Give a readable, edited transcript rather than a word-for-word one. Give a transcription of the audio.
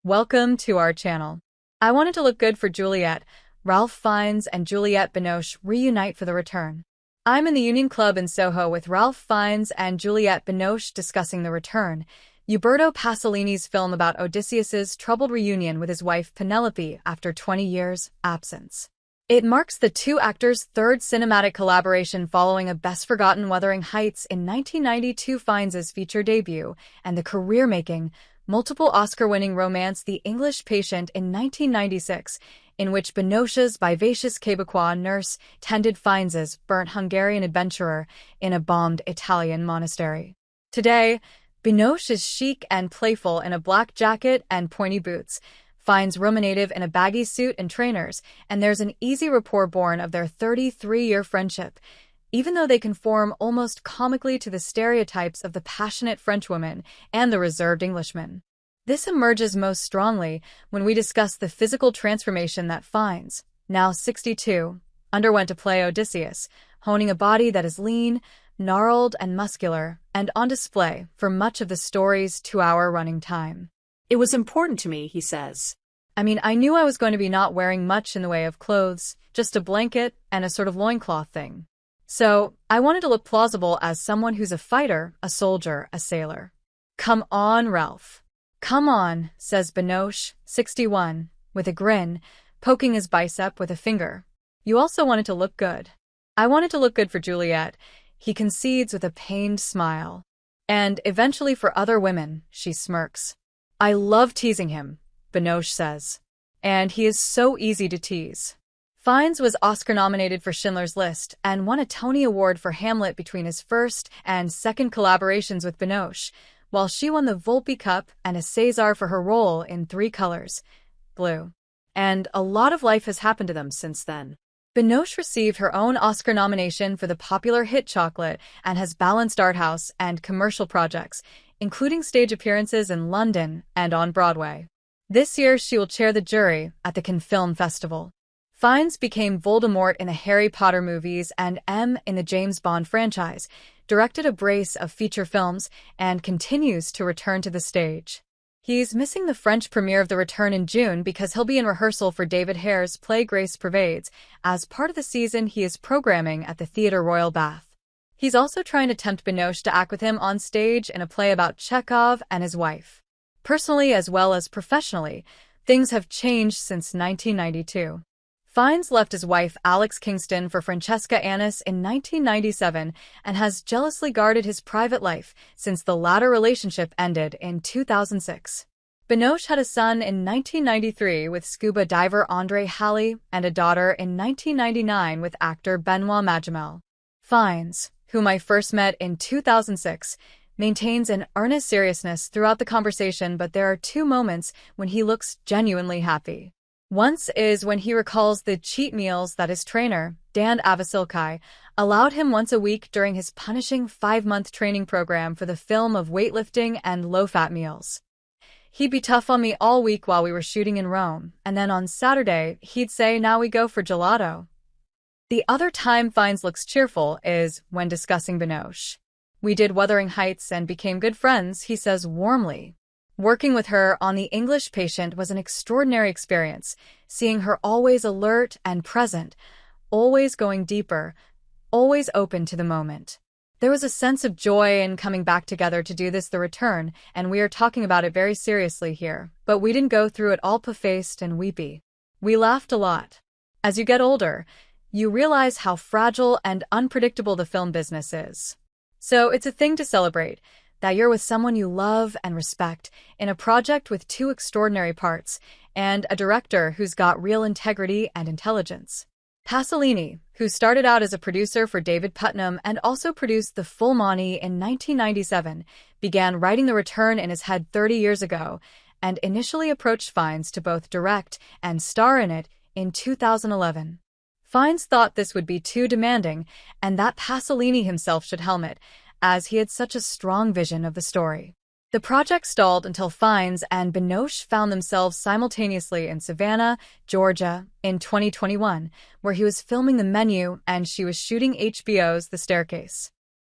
Welcome to our channel. I wanted to look good for Juliet. Ralph Fiennes and Juliette Binoche reunite for the return. I'm in the Union Club in Soho with Ralph Fiennes and Juliette Binoche discussing the return, Uberto Pasolini's film about Odysseus's troubled reunion with his wife Penelope after 20 years' absence. It marks the two actors' third cinematic collaboration following a best-forgotten Wuthering Heights in 1992 Fiennes' feature debut, and the career-making, multiple Oscar-winning romance The English Patient in 1996, in which Binoche's vivacious Quebecois nurse tended Fiennes' burnt Hungarian adventurer in a bombed Italian monastery. Today, Binoche is chic and playful in a black jacket and pointy boots, Fiennes ruminative in a baggy suit and trainers, and there's an easy rapport born of their 33-year friendship, even though they conform almost comically to the stereotypes of the passionate Frenchwoman and the reserved Englishman. This emerges most strongly when we discuss the physical transformation that Fiennes, now 62, underwent to play Odysseus, honing a body that is lean, gnarled, and muscular, and on display for much of the story's 2-hour running time. It was important to me, he says. I knew I was going to be not wearing much in the way of clothes, just a blanket and a sort of loincloth thing. So, I wanted to look plausible as someone who's a fighter, a soldier, a sailor. Come on, Ralph. Come on, says Binoche, 61, with a grin, poking his bicep with a finger. You also wanted to look good. I wanted to look good for Juliet, he concedes with a pained smile. And eventually for other women, she smirks. I love teasing him, Binoche says. And he is so easy to tease. Fiennes was Oscar-nominated for Schindler's List and won a Tony Award for Hamlet between his first and second collaborations with Binoche, while she won the Volpe Cup and a César for her role in Three Colors, Blue. And a lot of life has happened to them since then. Binoche received her own Oscar nomination for the popular hit Chocolat and has balanced arthouse and commercial projects, including stage appearances in London and on Broadway. This year, she will chair the jury at the Cannes Film Festival. Fiennes became Voldemort in the Harry Potter movies and M in the James Bond franchise, directed a brace of feature films, and continues to return to the stage. He's missing the French premiere of The Return in June because he'll be in rehearsal for David Hare's play Grace Pervades as part of the season he is programming at the Theatre Royal Bath. He's also trying to tempt Binoche to act with him on stage in a play about Chekhov and his wife. Personally as well as professionally, things have changed since 1992. Fiennes left his wife Alex Kingston for Francesca Annis in 1997 and has jealously guarded his private life since the latter relationship ended in 2006. Binoche had a son in 1993 with scuba diver Andre Halley and a daughter in 1999 with actor Benoit Magimel. Fiennes, whom I first met in 2006, maintains an earnest seriousness throughout the conversation, but there are two moments when he looks genuinely happy. Once is when he recalls the cheat meals that his trainer, Dan Avasilkai, allowed him once a week during his punishing 5-month training program for the film of weightlifting and low-fat meals. He'd be tough on me all week while we were shooting in Rome, and then on Saturday, he'd say, now we go for gelato. The other time Fiennes looks cheerful is when discussing Binoche. We did Wuthering Heights and became good friends, he says warmly. Working with her on The English Patient was an extraordinary experience, seeing her always alert and present, always going deeper, always open to the moment. There was a sense of joy in coming back together to do this The Return, and we are talking about it very seriously here, but we didn't go through it all puff-faced and weepy. We laughed a lot. As you get older, you realize how fragile and unpredictable the film business is. So it's a thing to celebrate, that you're with someone you love and respect in a project with two extraordinary parts and a director who's got real integrity and intelligence. Pasolini, who started out as a producer for David Putnam and also produced The Full Monty in 1997, began writing The Return in his head 30 years ago and initially approached Fiennes to both direct and star in it in 2011. Fiennes thought this would be too demanding and that Pasolini himself should helm it, as he had such a strong vision of the story. The project stalled until Fiennes and Binoche found themselves simultaneously in Savannah, Georgia, in 2021, where he was filming The Menu and she was shooting HBO's The Staircase.